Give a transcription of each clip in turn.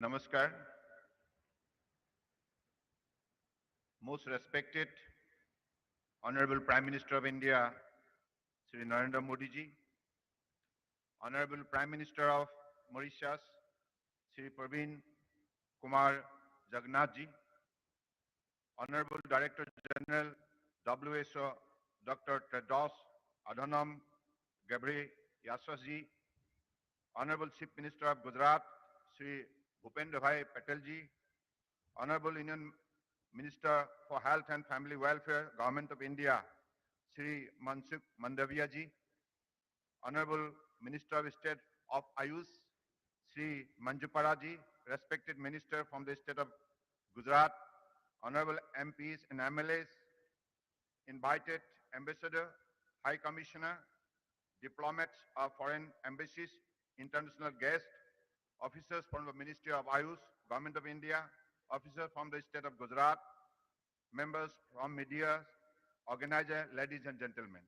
Namaskar, most respected Honorable Prime Minister of India, Sri Narendra Modi ji, Honorable Prime Minister of Mauritius, Sri Praveen Kumar Jagannath ji, Honorable Director General WHO, Dr. Tedros Adhanom Ghebreyesus ji, Honorable Chief Minister of Gujarat, Sri Bhupendra Bhai Patel ji, Honorable Union Minister for Health and Family Welfare, Government of India, Sri Mansukh Mandaviya ji, Honorable Minister of State of Ayush, Sri Manjupara ji, respected Minister from the State of Gujarat, Honorable MPs and MLAs, invited Ambassador, High Commissioner, diplomats of foreign embassies, international guests, officers from the Ministry of Ayush, Government of India, officers from the State of Gujarat, members from media, organizers, ladies and gentlemen.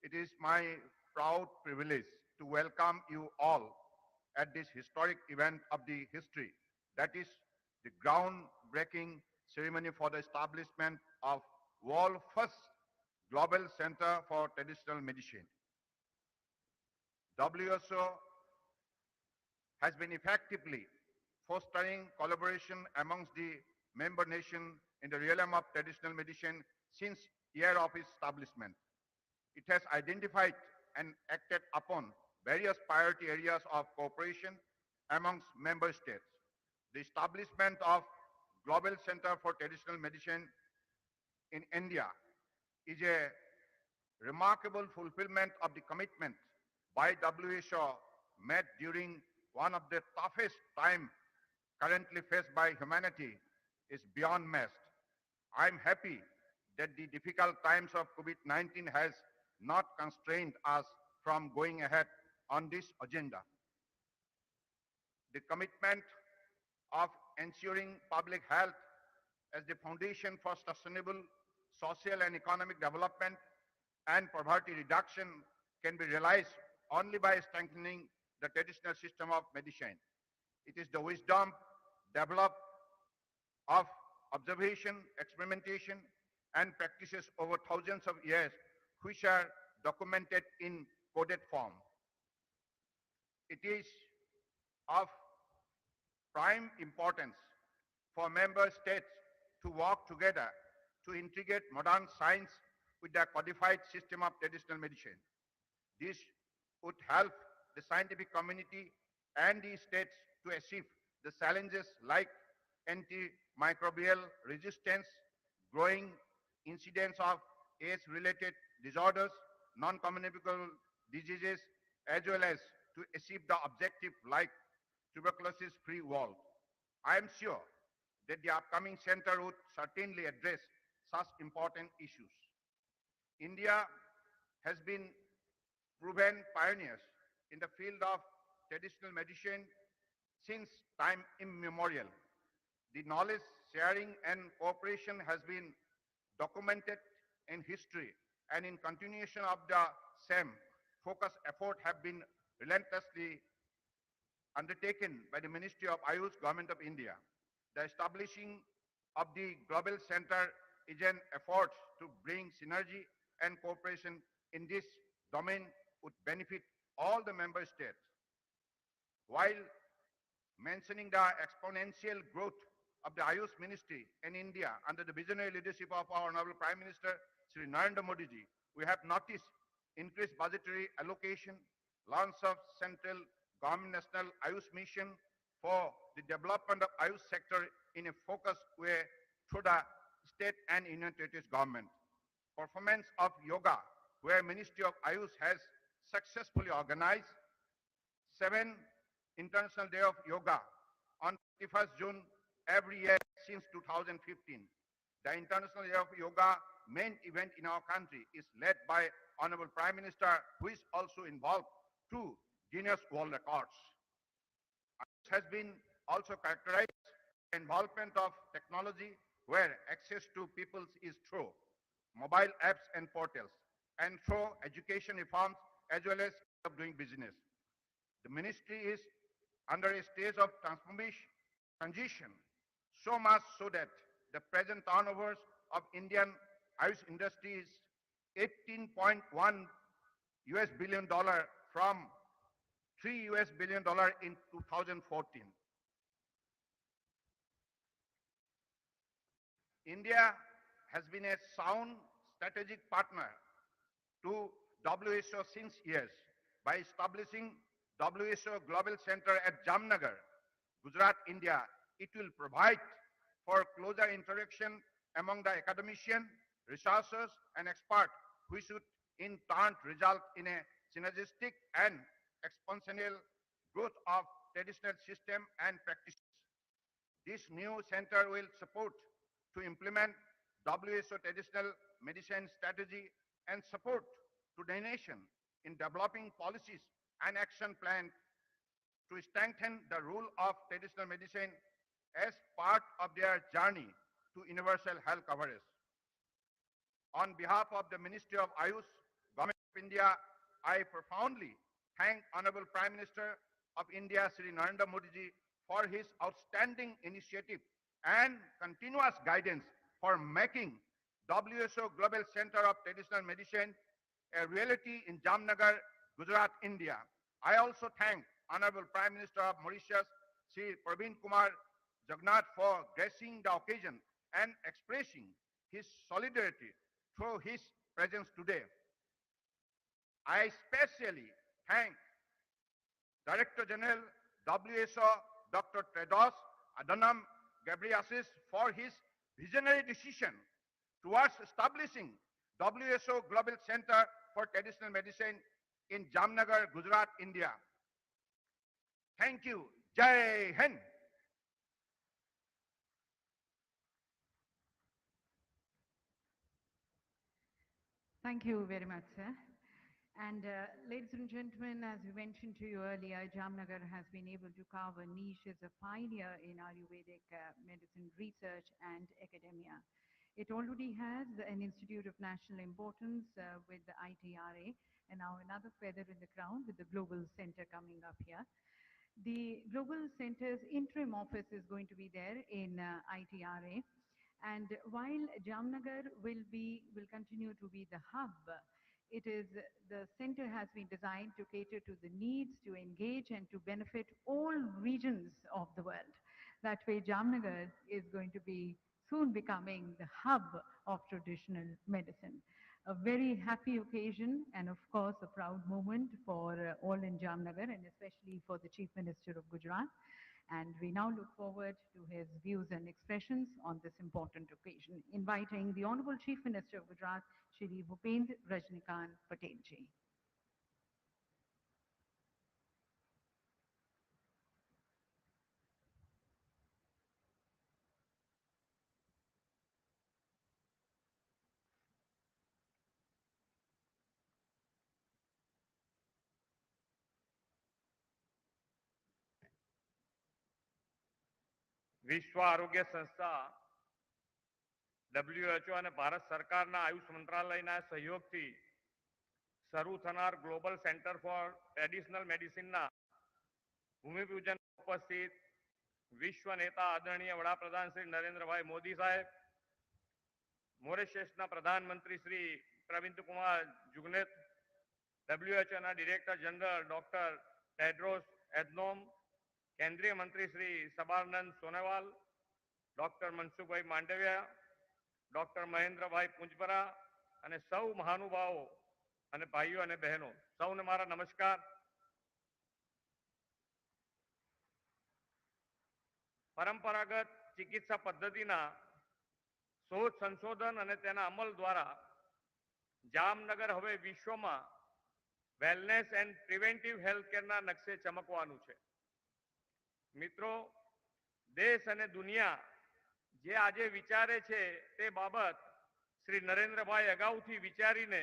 It is my proud privilege to welcome you all at this historic event of the history, that is the groundbreaking ceremony for the establishment of world first Global Center for Traditional Medicine. WHO has been effectively fostering collaboration amongst the member nations in the realm of traditional medicine since year of its establishment. It has identified and acted upon various priority areas of cooperation amongst member states. The establishment of Global Center for Traditional Medicine in India is a remarkable fulfillment of the commitment by WHO made during one of the toughest times currently faced by humanity is beyond matched. I'm happy that the difficult times of COVID-19 has not constrained us from going ahead on this agenda. The commitment of ensuring public health as the foundation for sustainable social and economic development and poverty reduction can be realized only by strengthening the traditional system of medicine. It is the wisdom developed of observation, experimentation, and practices over thousands of years, which are documented in coded form. It is of prime importance for member states to work together to integrate modern science with the codified system of traditional medicine. This would help the scientific community and the states to achieve the challenges like antimicrobial resistance, growing incidence of age-related disorders, non-communicable diseases, as well as to achieve the objective like tuberculosis-free world. I am sure that the upcoming center would certainly address such important issues. India has been proven pioneers in the field of traditional medicine since time immemorial. The knowledge sharing and cooperation has been documented in history, and in continuation of the same, focused effort have been relentlessly undertaken by the Ministry of Ayush, Government of India. The establishing of the Global Center is an effort to bring synergy and cooperation in this domain would benefit all the member states. While mentioning the exponential growth of the Ayush Ministry in India under the visionary leadership of our Honorable Prime Minister, Sri Narendra Modi ji, we have noticed increased budgetary allocation, launch of Central Government National Ayush Mission for the development of Ayush sector in a focused way through the state and union territories government. Performance of yoga, where Ministry of Ayush has successfully organized 7 International Day of Yoga on 31st June every year since 2015. The International Day of Yoga main event in our country is led by Honorable Prime Minister, who is also involved to Guinness World Records. It has been also characterized by involvement of technology where access to people is through mobile apps and portals and through education reforms as well as of doing business. The ministry is under a stage of transformation, transition, so much so that the present turnovers of Indian Ayush industry is 18.1 US billion dollar from 3 US billion dollar in 2014. India has been a sound strategic partner to WHO since years by establishing WHO Global Center at Jamnagar, Gujarat, India. It will provide for closer interaction among the academicians, researchers, and experts, which should in turn result in a synergistic and exponential growth of traditional system and practices. This new center will support to implement WHO traditional medicine strategy and support to the nation in developing policies and action plans to strengthen the role of traditional medicine as part of their journey to universal health coverage. On behalf of the Ministry of Ayush, Government of India, I profoundly thank Honorable Prime Minister of India, Shri Narendra Modi ji, for his outstanding initiative and continuous guidance for making WHO Global Center of Traditional Medicine a reality in Jamnagar, Gujarat, India. I also thank Honorable Prime Minister of Mauritius, Shri Praveen Kumar Jagannath, for gracing the occasion and expressing his solidarity through his presence today. I especially thank Director General WHO Dr. Tedros Adhanom Ghebreyesus for his visionary decision towards establishing WHO Global Center for Traditional Medicine in Jamnagar, Gujarat, India. Thank you. Jai Hind. Thank you very much, sir. And ladies and gentlemen, as we mentioned to you earlier, Jamnagar has been able to carve a niche as a pioneer in Ayurvedic medicine research and academia. It already has an institute of national importance with the ITRA, and now another feather in the crown with the Global Center coming up here. The Global Center's interim office is going to be there in ITRA. And while Jamnagar will continue to be the hub, the center has been designed to cater to the needs, to engage and to benefit all regions of the world. That way, Jamnagar is going to be soon becoming the hub of traditional medicine. A very happy occasion and of course a proud moment for all in Jamnagar and especially for the Chief Minister of Gujarat. And we now look forward to his views and expressions on this important occasion, inviting the Honorable Chief Minister of Gujarat, Shri Bhupendra Rajnikant Patel ji. વિશ્વ આરોગ્ય સંસ્થા WHO અને ભારત સરકારના આયુષ મંત્રાલયના સહયોગથી શરૂ થનાર global centre for traditional મેડિસિનના ભૂમિપૂજન ઉપસ્થિત વિશ્વ નેતા આદરણીય વડાપ્રધાન શ્રી નરેન્દ્રભાઈ મોદી સાહેબ, મોરેશિયસના પ્રધાનમંત્રી શ્રી પ્રવિંદ કુમાર જુગનેત, WHO ના ડિરેક્ટર જનરલ ડોક્ટર ટેડ્રોસ એધનોમ, કેન્દ્રીય મંત્રી શ્રી સબાનંદ સોનોવાલ, ડોક્ટર મનસુખભાઈ માંડવિયા, ડોક્ટર મહેન્દ્રભાઈ પૂંજપરા અને સૌ મહાનુભાવો અને ભાઈઓ અને બહેનો, સૌને મારા નમસ્કાર. પરંપરાગત ચિકિત્સા પદ્ધતિના શોધ સંશોધન અને તેના અમલ દ્વારા જામનગર હવે વિશ્વમાં વેલનેસ એન્ડ પ્રિવેન્ટિવ હેલ્થ કેરના નકશે ચમકવાનું છે. મિત્રો, દેશ અને દુનિયા જે આજે વિચારે છે તે બાબત શ્રી નરેન્દ્રભાઈ અગાઉથી વિચારીને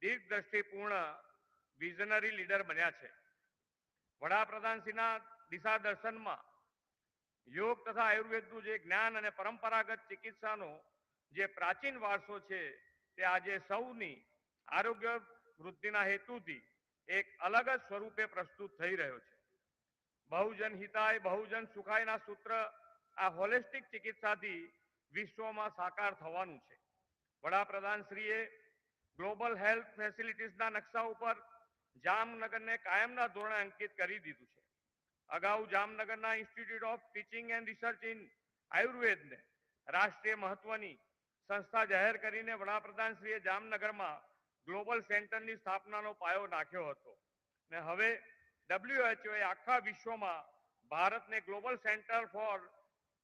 દીર્ઘદ્રષ્ટિપૂર્ણ વિઝનરી લીડર બન્યા છે. વડાપ્રધાનશ્રીના દિશા દર્શનમાં યોગ તથા આયુર્વેદનું જે જ્ઞાન અને પરંપરાગત ચિકિત્સાનો જે પ્રાચીન વારસો છે તે આજે સૌની આરોગ્ય વૃદ્ધિના હેતુથી એક અલગ જ સ્વરૂપે પ્રસ્તુત થઈ રહ્યો છે. બહુજન હિતાય બહુજન સુખાયના સૂત્ર આ હોલિસ્ટિક ચિકિત્સાથી વિશ્વમાં સાકાર થવાનું છે. વડાપ્રધાનશ્રીએ ગ્લોબલ હેલ્થ ફેસિલિટીઝના નકશા ઉપર જામનગરને કાયમના ધોરણે અંકિત કરી દીધું છે. અગાઉ જામનગરના institute of teaching and research in આયુર્વેદને રાષ્ટ્રીય મહત્વની સંસ્થા જાહેર કરીને વડાપ્રધાનશ્રીએ જામનગરમાં ગ્લોબલ સેન્ટરની સ્થાપનાનો પાયો નાખ્યો હતો. ને હવે WHO આખા વિશ્વમાં ભારતને ગ્લોબલ સેન્ટર ફોર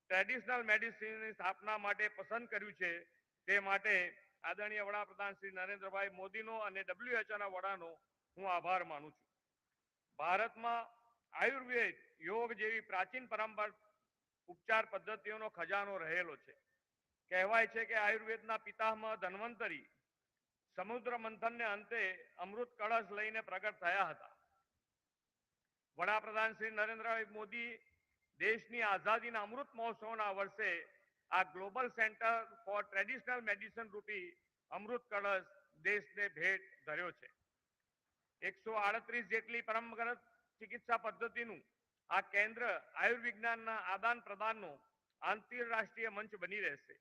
ટ્રેડિશનલ મેડિસિનની સ્થાપના માટે પસંદ કર્યું છે. તે માટે આદરણીય વડાપ્રધાન શ્રી નરેન્દ્રભાઈ મોદીનો અને WHOના વડાનો હું આભાર માનું છું. ભારતમાં આયુર્વેદ યોગ જેવી પ્રાચીન પરંપરા ઉપચાર પદ્ધતિઓનો ખજાનો રહેલો છે. કહેવાય છે કે આયુર્વેદના પિતામહ ધન્વંતરી સમુદ્ર મંથનને અંતે અમૃત કળશ લઈને પ્રગટ થયા હતા. વડાપ્રધાન શ્રી નરેન્દ્રભાઈ મોદી દેશની આઝાદીના અમૃત મહોત્સવના વર્ષે આ global centre for traditional medicine રૂપી અમૃત કળશ દેશને ભેટ ધર્યો છે. 138 જેટલી પરંપરાગત ચિકિત્સા પદ્ધતિનું આ કેન્દ્ર આયુર્વિજ્ઞાનના આદાન પ્રદાનનો આંતરરાષ્ટ્રીય મંચ બની રહેશે.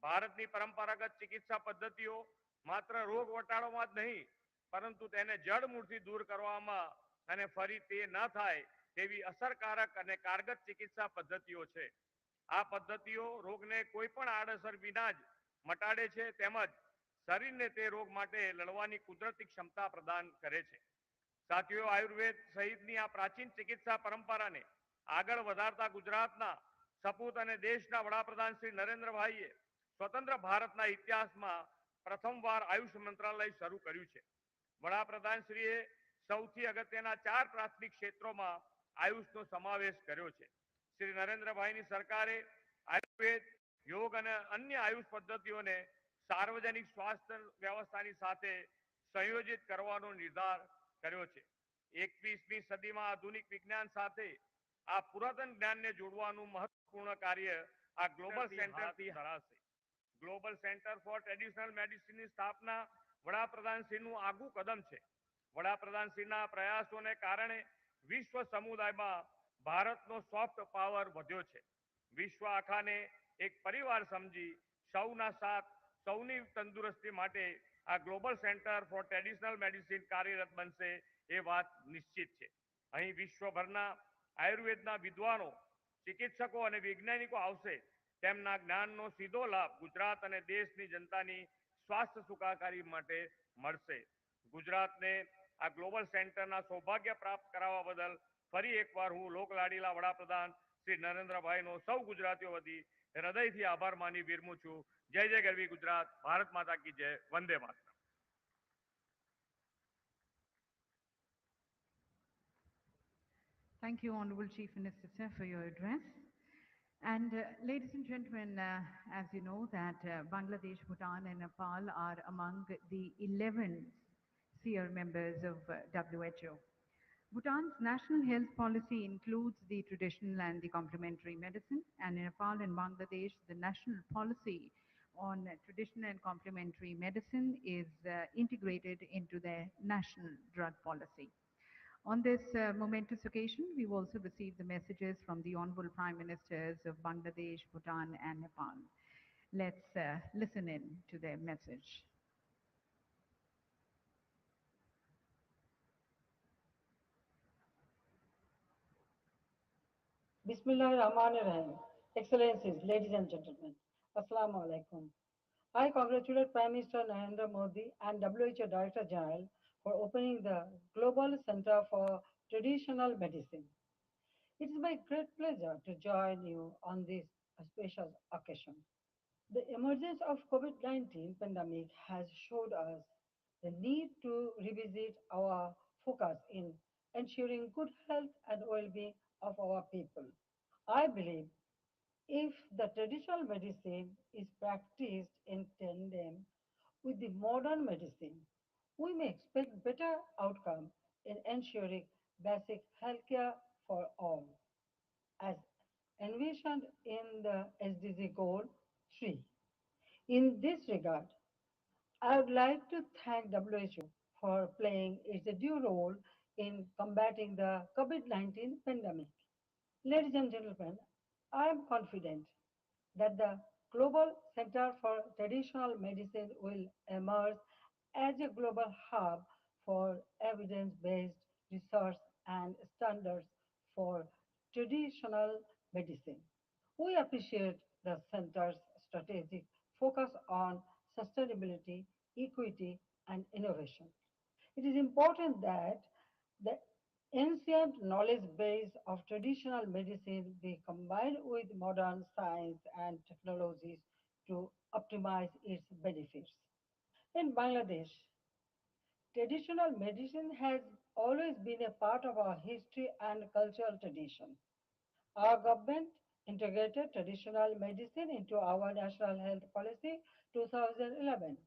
ભારતની પરંપરાગત ચિકિત્સા પદ્ધતિઓ માત્ર રોગ વટાળવામાં જ નહીં પરંતુ તેને જડ મૂળથી દૂર કરવામાં અને ફરી તે ન થાય તેવી અસરકારક અને કારગર ચિકિત્સા પદ્ધતિઓ છે. આ પદ્ધતિઓ રોગને કોઈ પણ આડઅસર વિના જ મટાડે છે તેમજ શરીરને તે રોગ માટે લડવાની કુદરતી ક્ષમતા પ્રદાન કરે છે. સાથીઓ, આયુર્વેદ સહિતની આ પ્રાચીન ચિકિત્સા પરંપરાને આગળ વધારતા ગુજરાતના સપૂત અને દેશના વડાપ્રધાન શ્રી નરેન્દ્રભાઈએ સ્વતંત્ર ભારતના ઇતિહાસમાં પ્રથમવાર આયુષ મંત્રાલય શરૂ કર્યું છે. વડાપ્રધાનશ્રીએ સૌથી અગત્યના 4 પ્રાથમિક ક્ષેત્રોમાં આયુષનો સમાવેશ કર્યો છે. શ્રી નરેન્દ્રભાઈની સરકારે આયુર્વેદ, યોગ અને અન્ય આયુષ પદ્ધતિઓને સાર્વજનિક સ્વાસ્થ્ય વ્યવસ્થાની સાથે સંયોજિત કરવાનો નિર્ધાર કર્યો છે. 21મી સદીમાં આધુનિક વિજ્ઞાન સાથે આ પુરાતન જ્ઞાનને જોડવાનું મહત્વપૂર્ણ કાર્ય આ ગ્લોબલ સેન્ટરથી કરાશે. ગ્લોબલ સેન્ટર ફોર ટ્રેડિશનલ મેડિસિનની સ્થાપના વડાપ્રધાનશ્રીનું આગવું કદમ છે. વડાપ્રધાનશ્રીના પ્રયાસોને કારણે વિશ્વ સમુદાયમાં ભારતનો સોફ્ટ પાવર વધ્યો છે. વિશ્વ આખાને એક પરિવાર સમજી સૌના સાથ, સૌની તંદુરસ્તી માટે આ global centre for traditional medicine કાર્યરત બનશે એ વાત નિશ્ચિત છે. અહીં વિશ્વભરના આયુર્વેદના વિદ્વાનો, ચિકિત્સકો અને વૈજ્ઞાનિકો આવશે. તેમના જ્ઞાનનો સીધો લાભ ગુજરાત અને દેશની જનતાની સ્વાસ્થ્ય સુખાકારી માટે મળશે. ગુજરાતને આ ગ્લોબલ સેન્ટરના સૌભાગ્ય પ્રાપ્ત કરાવવા બદલ ફરી એકવાર હું લોકલાડીલા વડાપ્રધાન શ્રી નરેન્દ્રભાઈનો સૌ ગુજરાતીઓ વતી હૃદયથી આભાર માની વિરમું છું. જય જય ગરવી ગુજરાત. ભારત માતા કી જય. Vande Mataram. Thank you, Honorable Chief Minister, sir, for your address. And ladies and gentlemen, as you know that Bangladesh, Bhutan and Nepal are among the 11 SEER members of WHO. Bhutan's national health policy includes the traditional and the complementary medicine, and in Nepal and Bangladesh, the national policy on traditional and complementary medicine is integrated into their national drug policy. On this momentous occasion, we've also received the messages from the Honorable Prime Ministers of Bangladesh, Bhutan and Nepal. Let's listen in to their message. Bismillahirrahmanirrahim. Excellencies, ladies and gentlemen, Assalamu alaikum. I congratulate Prime Minister Narendra Modi and WHO Director General for opening the Global Center for Traditional Medicine. It is my great pleasure to join you on this auspicious occasion. The emergence of COVID-19 pandemic has showed us the need to revisit our focus in ensuring good health and well-being of our people. I believe if the traditional medicine is practiced in tandem with the modern medicine, we may expect better outcome in ensuring basic healthcare for all, as envisioned in the SDG Goal 3. In this regard, I would like to thank WHO for playing its due role in combating the COVID-19 pandemic. Ladies and gentlemen, I am confident that the Global Center for Traditional Medicine will emerge as a global hub for evidence based research and standards for traditional medicine. We appreciate the center's strategic focus on sustainability, equity, and innovation. It is important that the ancient knowledge base of traditional medicine be combined with modern science and technologies to optimize its benefits. In Bangladesh, traditional medicine has always been a part of our history and cultural tradition. Our government integrated traditional medicine into our National Health Policy 2011.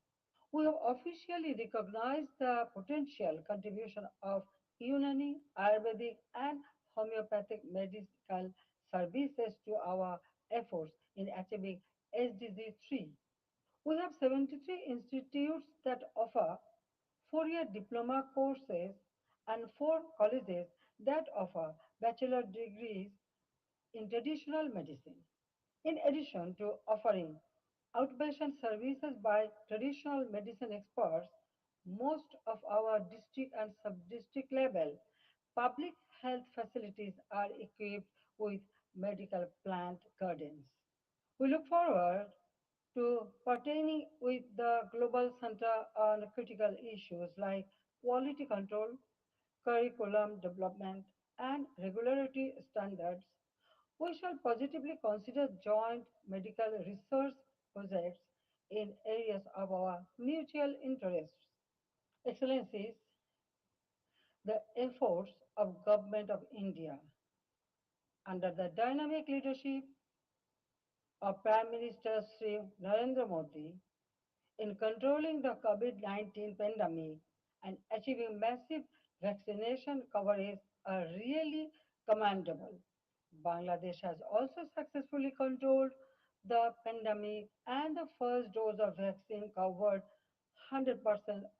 We have officially recognized the potential contribution of Unani, Ayurvedic, and homeopathic medical services to our efforts in achieving SDG 3. We have 73 institutes that offer 4-year diploma courses and 4 colleges that offer bachelor degrees in traditional medicine. In addition to offering outpatient services by traditional medicine experts, most of our district and sub-district level public health facilities are equipped with medical plant gardens. We look forward to partnering with the Global Center on critical issues like quality control, curriculum development, and regulatory standards. We shall positively consider joint medical research projects in areas of our mutual interests. Excellencies, the efforts of Government of India under the dynamic leadership of Prime Minister Sri Narendra Modi in controlling the COVID-19 pandemic and achieving massive vaccination coverage are really commendable. Bangladesh has also successfully controlled the pandemic and the first dose of vaccine covered 100%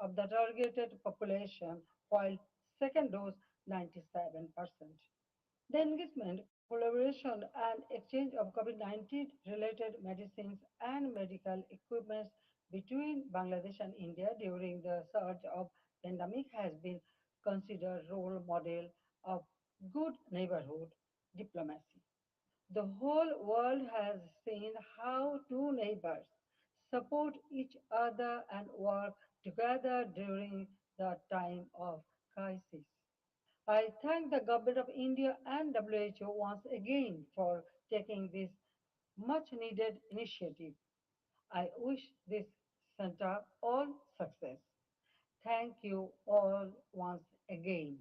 of the targeted population while second dose 97%. The engagement, collaboration, and exchange of COVID-19 related medicines and medical equipment between Bangladesh and India during the surge of pandemic has been considered role model of good neighborhood diplomacy. The whole world has seen how two neighbors support each other and work together during the time of crisis. I thank the Government of India and WHO once again for taking this much needed initiative. I wish this center all success. Thank you all once again.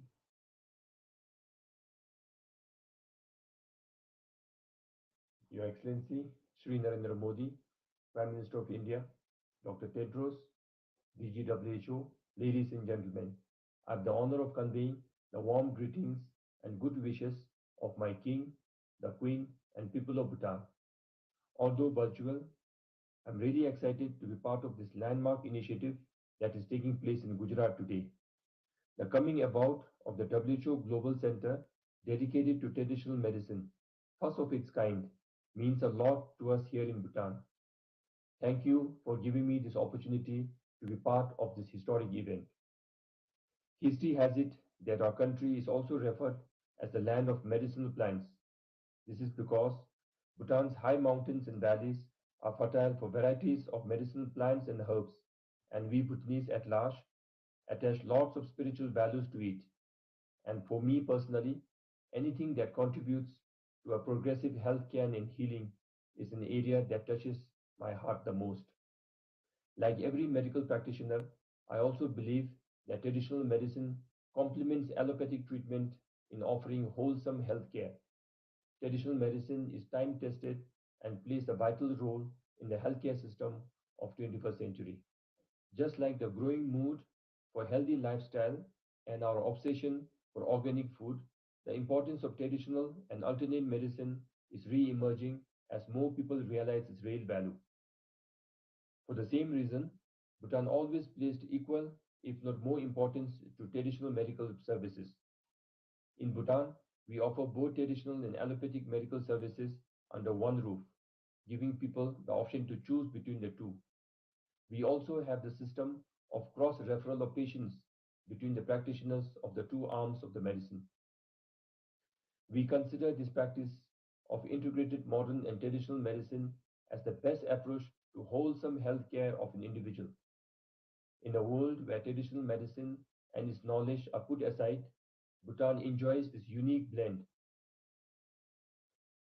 Your Excellency Sri Narendra Modi, Prime Minister of India, Dr. Tedros, DGWHO, ladies and gentlemen, I have the honor of conveying the warm greetings and good wishes of my King, the Queen, and people of Bhutan. Although virtual, I'm really excited to be part of this landmark initiative that is taking place in Gujarat today. The coming about of the WHO Global Center dedicated to traditional medicine, first of its kind, means a lot to us here in Bhutan. Thank you for giving me this opportunity to be part of this historic event. History has it that our country is also referred as the land of medicinal plants. This is because Bhutan's high mountains and valleys are fertile for varieties of medicinal plants and herbs, and we Bhutanese at large attach lots of spiritual values to it. And for me personally, anything that contributes to a progressive healthcare and healing is an area that touches my heart the most. Like every medical practitioner, I also believe that traditional medicine complements allopathic treatment in offering wholesome healthcare. Traditional medicine is time tested and plays a vital role in the healthcare system of 21st century. Just like the growing mood for healthy lifestyle and our obsession for organic food, the importance of traditional and alternate medicine is re-emerging as more people realize its real value. For the same reason, Bhutan always placed equal, if not more importance to traditional medical services. In Bhutan, we offer both traditional and allopathic medical services under one roof, giving people the option to choose between the two. We also have the system of cross referral of patients between the practitioners of the two arms of the medicine. We consider this practice of integrated modern and traditional medicine as the best approach to wholesome health care of an individual. In a world where traditional medicine and its knowledge are put aside, Bhutan enjoys this unique blend.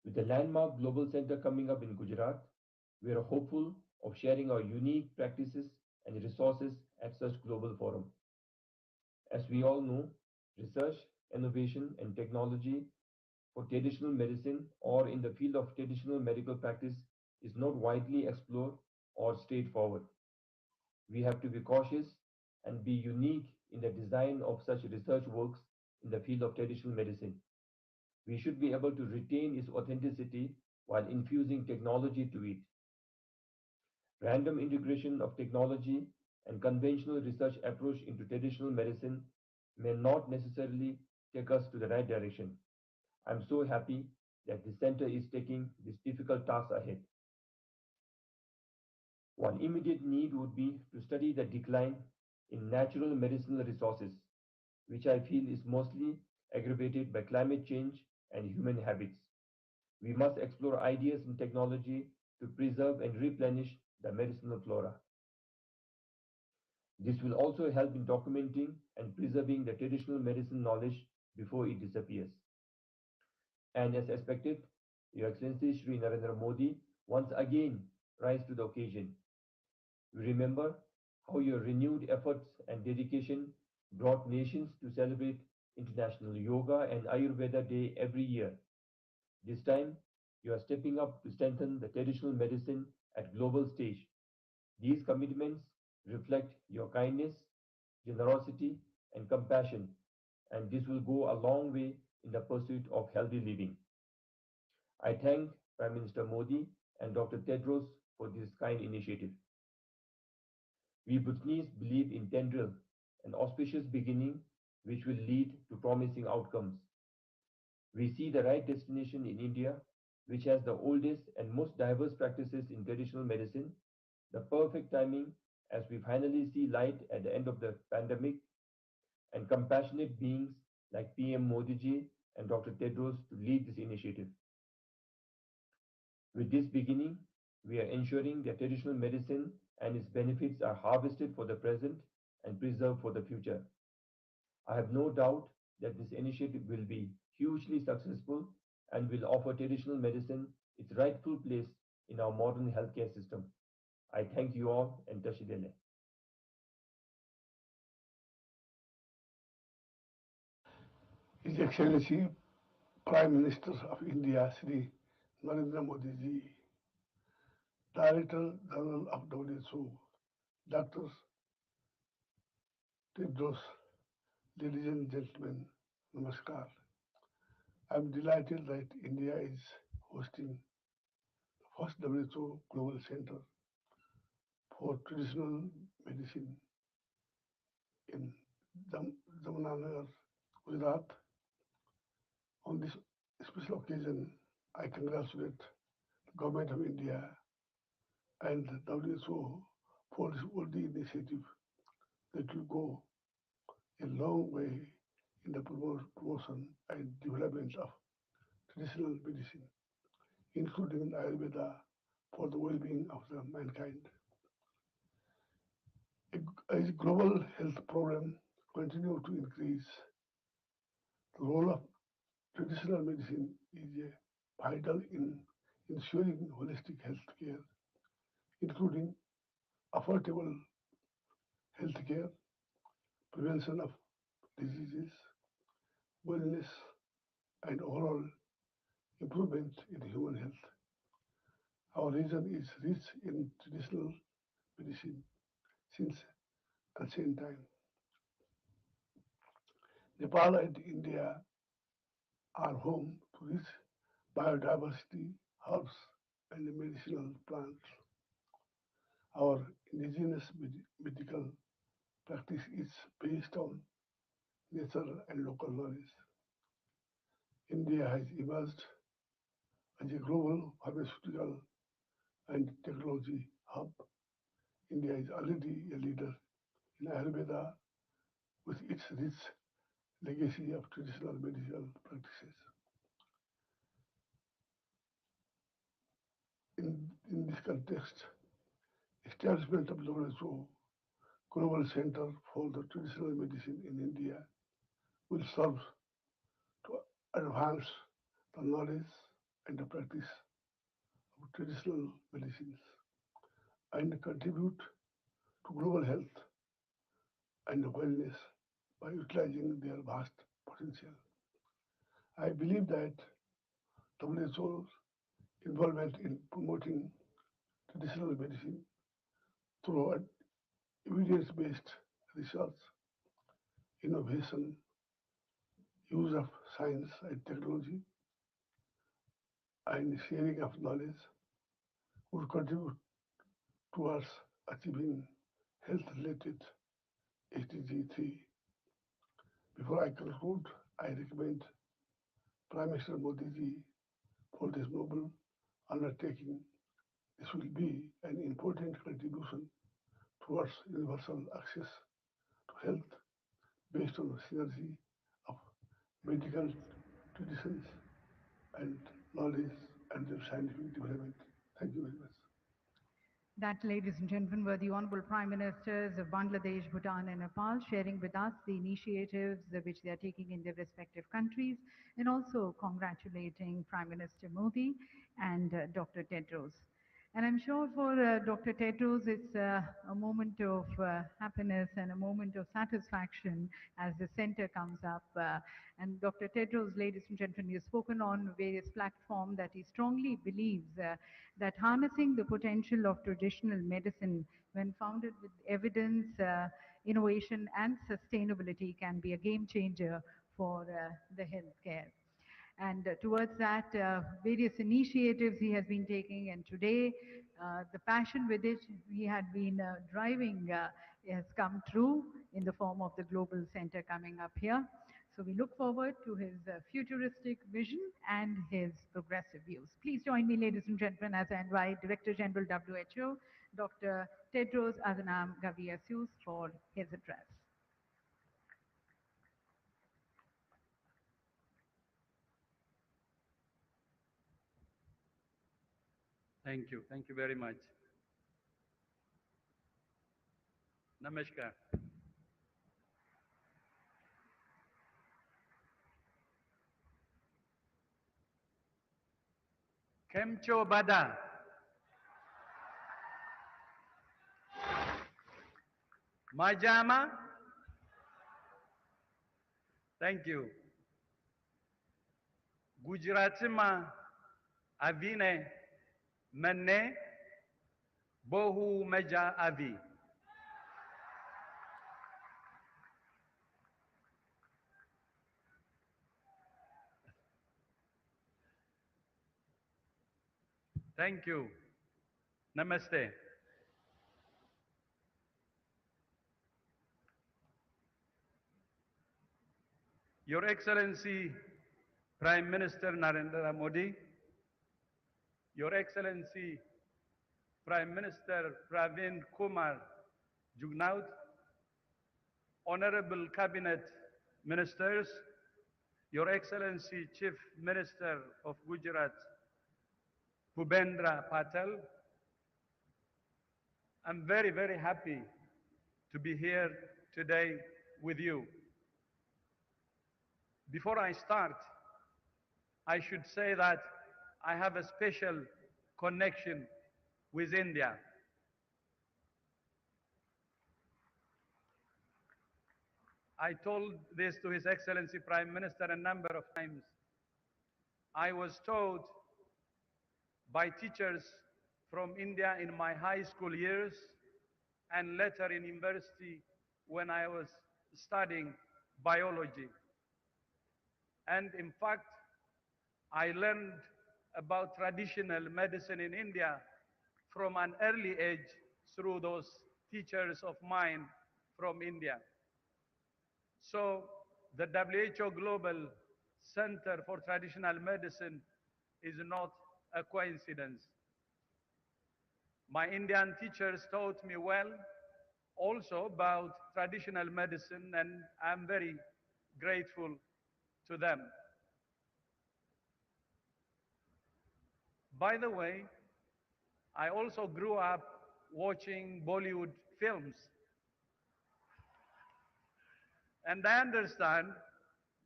With the landmark global center coming up in Gujarat, we are hopeful of sharing our unique practices and resources at such global forum. As we all know, research, innovation, and technology for traditional medicine or in the field of traditional medical practice is not widely explored or straightforward. We have to be cautious and be unique in the design of such research works in the field of traditional medicine. We should be able to retain its authenticity while infusing technology to it. Random integration of technology and conventional research approach into traditional medicine may not necessarily take us to the right direction. I'm so happy that the center is taking this difficult task ahead. One immediate need would be to study the decline in natural medicinal resources, which I feel is mostly aggravated by climate change and human habits. We must explore ideas and technology to preserve and replenish the medicinal flora. This will also help in documenting and preserving the traditional medicine knowledge before it disappears. And as expected, Your Excellency Shri Narendra Modi once again rise to the occasion. We remember how your renewed efforts and dedication brought nations to celebrate International Yoga and Ayurveda Day every year. This time, you are stepping up to strengthen the traditional medicine at global stage. These commitments reflect your kindness, generosity, and compassion, and this will go a long way in the pursuit of healthy living. I thank Prime Minister Modi and Dr. Tedros for this kind initiative. We Bhutanese believe in tendril, an auspicious beginning which will lead to promising outcomes. We see the right destination in India, which has the oldest and most diverse practices in traditional medicine, the perfect timing as we finally see light at the end of the pandemic, and compassionate beings like PM Modi ji and Dr. Tedros to lead this initiative. With this beginning, we are ensuring that traditional medicine and its benefits are harvested for the present and preserved for the future. I have no doubt that this initiative will be hugely successful and will offer traditional medicine its rightful place in our modern healthcare system. I thank you all and Tashidele. His Excellency Prime Minister of India, Sri Narendra Modi ji, Director General of WHO, Dr. Tedros, ladies and gentlemen, Namaskar. I'm delighted that India is hosting the first WHO Global Center for Traditional Medicine in Jamnagar, Gujarat. On this special occasion, I congratulate the Government of India and the WHO for this worthy initiative that will go a long way in the promotion and development of traditional medicine, including Ayurveda for the well-being of the mankind. As global health problems continue to increase, the role of traditional medicine is vital in ensuring holistic health care, including affordable health care, prevention of diseases, wellness, and overall improvement in human health. Our region is rich in traditional medicine since ancient time. Nepal and India are home to rich biodiversity, herbs, and medicinal plants. Our indigenous medical practice is based on nature and local knowledge. India has emerged as a global pharmaceutical and technology hub. India is already a leader in Ayurveda with its rich legacy of traditional medicinal practices. In this context, establishment of WHO Global Center for the Traditional Medicine in India will serve to advance the knowledge and the practice of traditional medicines and contribute to global health and wellness by utilizing their vast potential. I believe that WHO's involvement in promoting traditional medicine through evidence-based research, innovation, use of science and technology, and sharing of knowledge would contribute towards achieving health-related SDG 3. Before I conclude, I recommend Prime Minister Modi ji for this noble undertaking. This will be an important contribution towards universal access to health based on the synergy of medical traditions and knowledge and their scientific development. Thank you very much. That, ladies and gentlemen, were the Honorable Prime Ministers of Bangladesh, Bhutan, and Nepal sharing with us the initiatives which they are taking in their respective countries, and also congratulating Prime Minister Modi and Dr. Tedros. And I'm sure for Dr. Tedros, it's a moment of happiness and a moment of satisfaction as the center comes up. And Dr. Tedros, ladies and gentlemen, he has spoken on various platforms that he strongly believes that harnessing the potential of traditional medicine when founded with evidence, innovation and sustainability can be a game changer for the healthcare. And towards that, various initiatives he has been taking, and today the passion with it he had been driving has come true in the form of the Global Center coming up here. So we look forward to his futuristic vision and his progressive views. Please join me, ladies and gentlemen, as I invite Director General WHO, Dr. Tedros Adhanom Ghebreyesus, for his address. Thank you. Thank you very much. Namaskar. Kemcho Bada. Majama. Thank you. Gujaratima Avine Mane Bohu Meja Avi. Thank you. Namaste. Your Excellency Prime Minister Narendra Modi, Your Excellency Prime Minister Pravin Kumar Jugnauth, Honorable Cabinet Ministers, Your Excellency Chief Minister of Gujarat Bhupendra Patel, I'm very, very happy to be here today with you. Before I start, I should say that I have a special connection with India. I told this to His Excellency Prime Minister a number of times. I was taught by teachers from India in my high school years and later in university when I was studying biology. And in fact, I learned about traditional medicine in India from an early age through those teachers of mine from India. So the WHO Global Center for Traditional Medicine is not a coincidence. My Indian teachers taught me well also about traditional medicine, and I'm very grateful to them. By the way, I also grew up watching Bollywood films, and I understand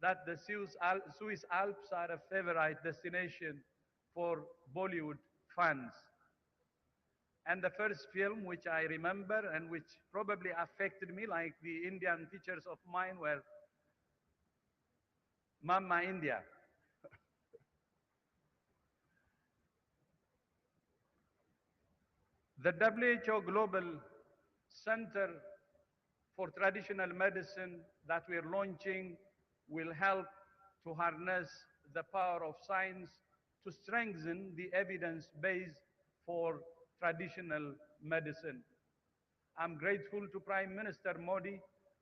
that the Swiss Alps are a favorite destination for Bollywood fans. And the first film which I remember and which probably affected me, like the Indian teachers of mine, were Mamma India. The WHO Global Center for Traditional Medicine that we're launching will help to harness the power of science to strengthen the evidence base for traditional medicine. I'm grateful to Prime Minister Modi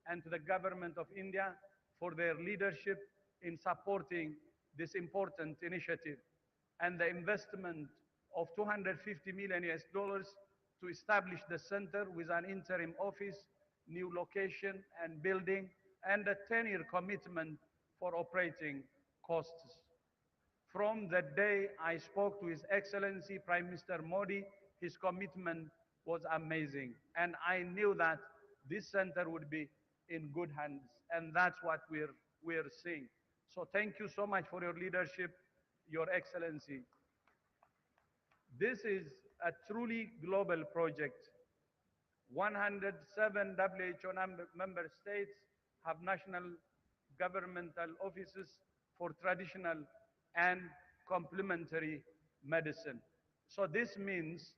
and to the government of India for their leadership in supporting this important initiative and the investment of 250 million US dollars to establish the center with an interim office, new location and building, and a 10-year commitment for operating costs. From the day I spoke to His Excellency Prime Minister Modi, his commitment was amazing. And I knew that this center would be in good hands. And that's what we're seeing. So thank you so much for your leadership, Your Excellency. This is a truly global project. 107 WHO member states have national governmental offices for traditional and complementary medicine. So this means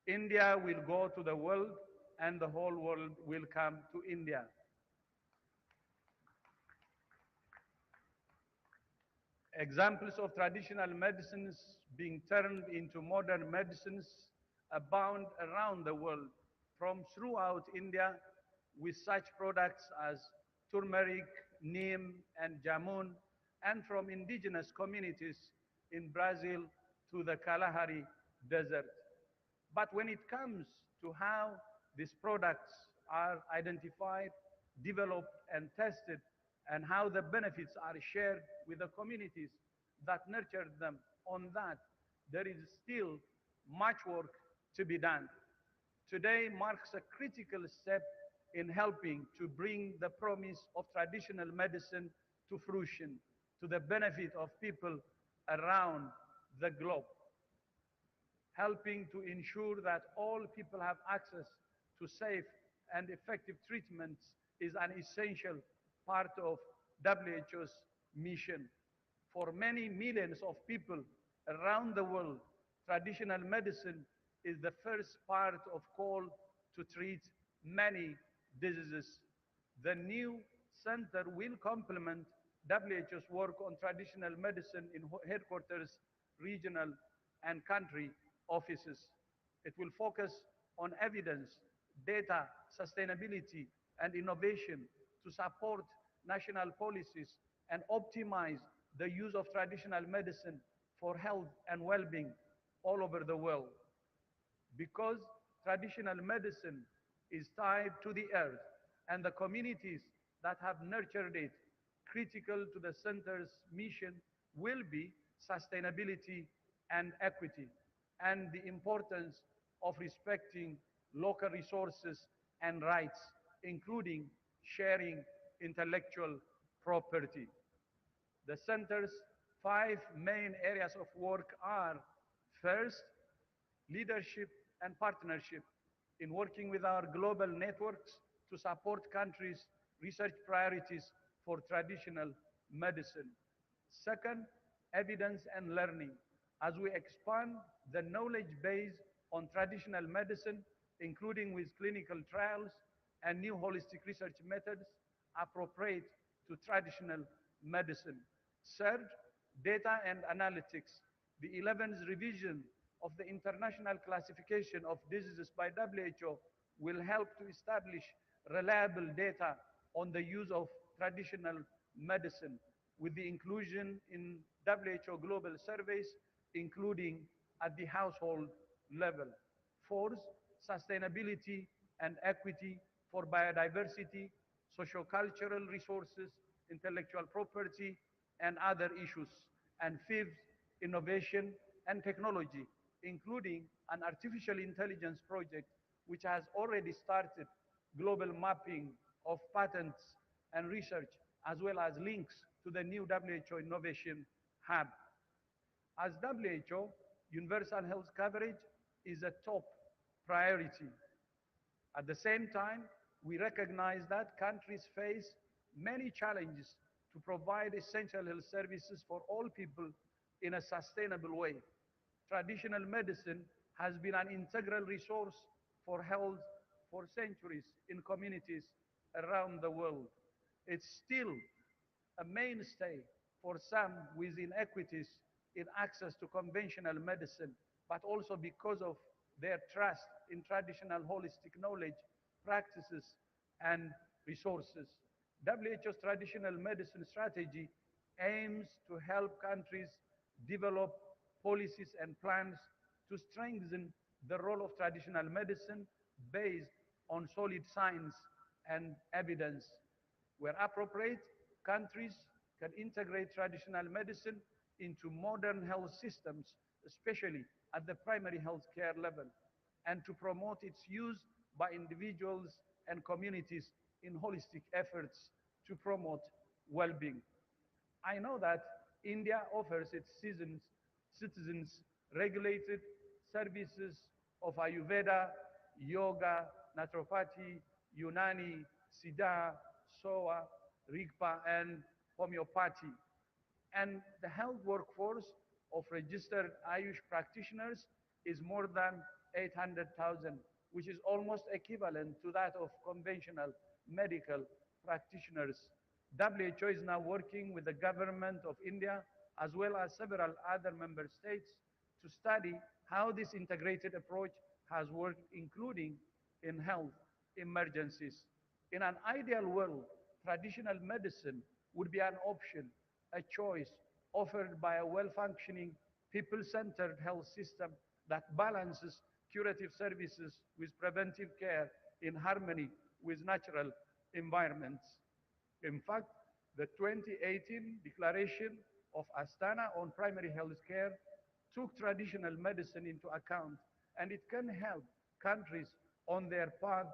India will go to the world and the whole world will come to India. Examples of traditional medicines being turned into modern medicines abound around the world, from throughout India, with such products as turmeric, neem, and jamun, and from indigenous communities in Brazil to the Kalahari Desert. But when it comes to how these products are identified, developed, and tested, and how the benefits are shared with the communities that nurtured them, on that, there is still much work to be done. Today marks a critical step in helping to bring the promise of traditional medicine to fruition, to the benefit of people around the globe, helping to ensure that all people have access to safe and effective treatments is an essential part of WHO's mission. For many millions of people around the world, traditional medicine is the first part of call to treat many diseases. The new center will complement WHO's work on traditional medicine in headquarters, regional, and country offices. It will focus on evidence, data, sustainability, and innovation to support national policies and optimize the use of traditional medicine for health and well-being all over the world. Because traditional medicine is tied to the earth and the communities that have nurtured it, critical to the center's mission will be sustainability and equity, and the importance of respecting local resources and rights, including sharing intellectual property. The center's five main areas of work are: first, leadership and partnership in working with our global networks to support countries' research priorities for traditional medicine. Second, evidence and learning as we expand the knowledge base on traditional medicine, including with clinical trials and new holistic research methods appropriate to traditional medicine. Third, data and analytics. The 11th revision of the International Classification of Diseases by WHO will help to establish reliable data on the use of traditional medicine with the inclusion in WHO global surveys, including at the household level. Fourth, sustainability and equity for biodiversity, sociocultural resources, intellectual property, and other issues. And fifth, innovation and technology, including an artificial intelligence project which has already started global mapping of patents and research, as well as links to the new WHO Innovation Hub. As WHO, universal health coverage is a top priority. At the same time, we recognize that countries face many challenges to provide essential health services for all people in a sustainable way. Traditional medicine has been an integral resource for health for centuries in communities around the world. It's still a mainstay for some with inequities in access to conventional medicine, but also because of their trust in traditional holistic knowledge, practices, and resources. WHO's traditional medicine strategy aims to help countries develop policies and plans to strengthen the role of traditional medicine based on solid science and evidence. Where appropriate, countries can integrate traditional medicine into modern health systems, especially at the primary health care level, and to promote its use by individuals and communities in holistic efforts to promote well-being. I know that India offers its citizens regulated services of Ayurveda, yoga, naturopathy, Unani, Siddha, Soa, Rigpa, and homeopathy. And the health workforce of registered Ayush practitioners is more than 800,000, which is almost equivalent to that of conventional medical practitioners. WHO is now working with the government of India as well as several other member states to study how this integrated approach has worked, including in health emergencies. In an ideal world, traditional medicine would be an option, a choice offered by a well-functioning, people-centered health system that balances curative services with preventive care in harmony with natural environments. In fact, the 2018 Declaration of Astana on Primary Health Care took traditional medicine into account, and it can help countries on their path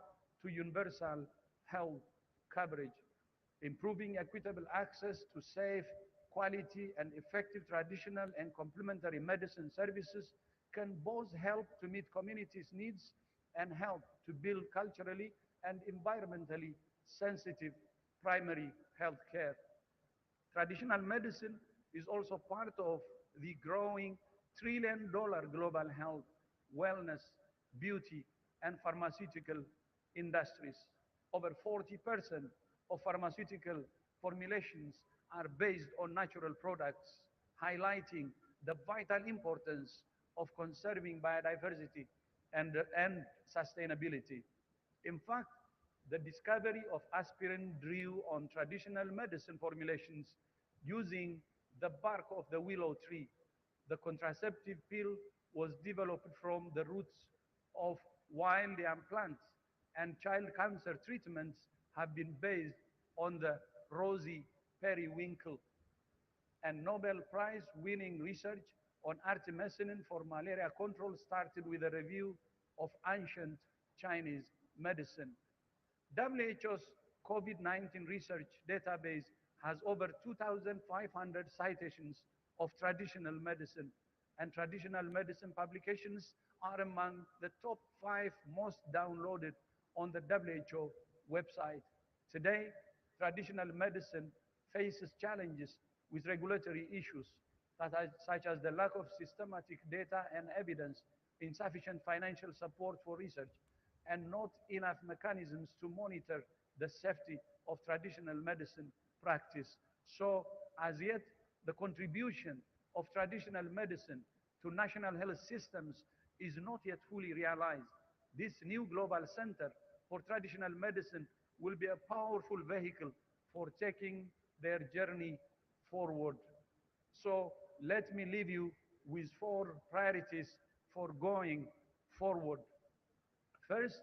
to universal health coverage. Improving equitable access to safe, quality, and effective traditional and complementary medicine services can both help to meet communities' needs and help to build culturally and environmentally sensitive primary health care. Traditional medicine is also part of the growing $1 trillion global health, wellness, beauty, and pharmaceutical industries. Over 40% of pharmaceutical formulations are based on natural products, highlighting the vital importance of conserving biodiversity and sustainability. In fact, the discovery of aspirin drew on traditional medicine formulations using the bark of the willow tree. The contraceptive pill was developed from the roots of wild yam plants, and child cancer treatments have been based on the rosy periwinkle. And Nobel Prize winning research on artemisinin for malaria control started with a review of ancient Chinese medicine. WHO's COVID-19 research database has over 2,500 citations of traditional medicine, and traditional medicine publications are among the top 5 most downloaded on the WHO website. Today, traditional medicine faces challenges with regulatory issues such as the lack of systematic data and evidence, insufficient financial support for research, and not enough mechanisms to monitor the safety of traditional medicine practice. So, as yet, the contribution of traditional medicine to national health systems is not yet fully realized. This new global center for traditional medicine will be a powerful vehicle for taking their journey forward. So let me leave you with four priorities for going forward. First,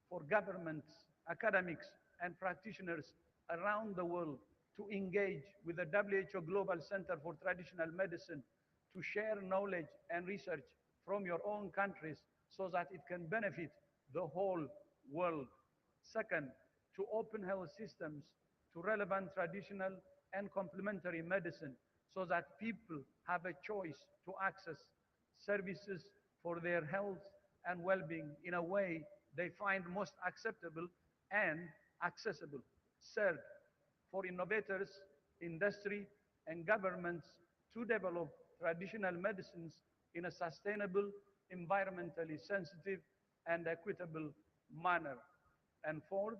for governments, academics, and practitioners around the world to engage with the WHO Global Center for Traditional Medicine to share knowledge and research from your own countries so that it can benefit the whole world. Second, to open health systems to relevant traditional and complementary medicine so that people have a choice to access services for their health and well-being in a way they find most acceptable and accessible. Third, for innovators, industry, and governments to develop traditional medicines in a sustainable, environmentally sensitive, and equitable manner. And fourth,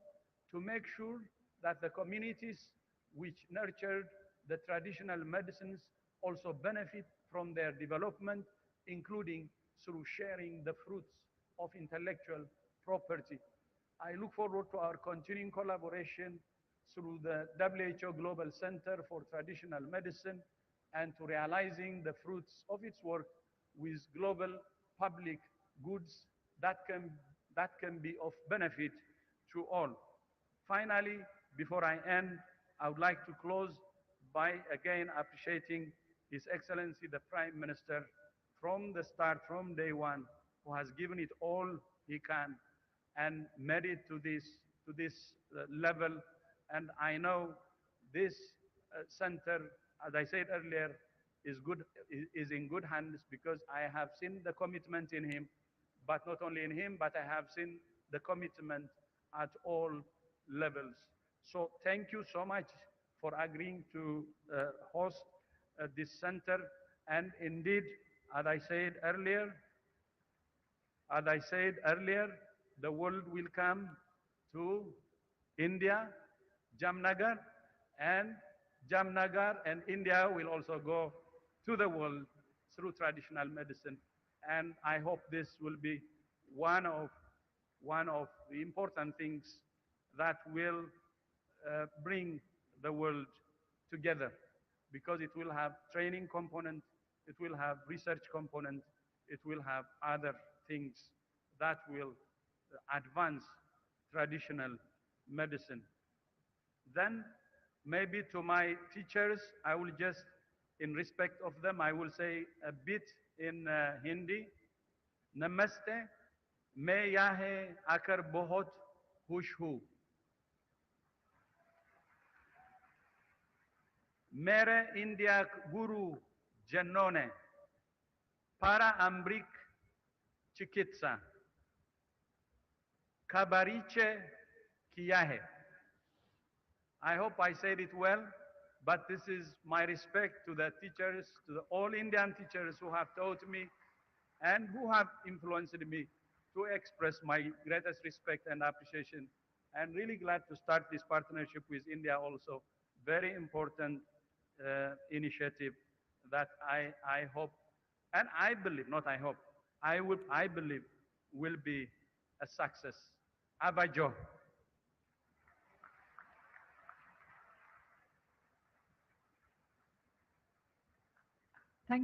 to make sure that the communities which nurtured the traditional medicines also benefit from their development, including through sharing the fruits of intellectual property. I look forward to our continuing collaboration through the WHO Global Center for Traditional Medicine and to realizing the fruits of its work with global public goods that can be of benefit to all. Finally, before I end, I would like to close by again appreciating His Excellency the Prime Minister from the start, from day one, who has given it all he can and made it to this level. And I know this center, as I said earlier, is in good hands because I have seen the commitment in him, but not only in him, but I have seen the commitment at all levels. So thank you so much for agreeing to host this center. And indeed, as I said earlier, as I said earlier, the world will come to India, Jamnagar, and Jamnagar and India will also go to the world through traditional medicine. And I hope this will be one of, one of the important things that will bring the world together because it will have training component, it will have research component, it will have other things that will advance traditional medicine. Then maybe to my teachers, I will just, in respect of them, I will say a bit in Hindi. Namaste, मैं यहाँ आकर बहुत खुश हूँ. मेरे India गुरु जनों ने पारंपरिक चिकित्सा का परिचय किया है. I hope I said it well, but this is my respect to the teachers, to the all Indian teachers who have taught me and who have influenced me to express my greatest respect and appreciation. I'm really glad to start this partnership with India also. Very important initiative that I hope, and I believe, not I hope, I believe will be a success. Abajo.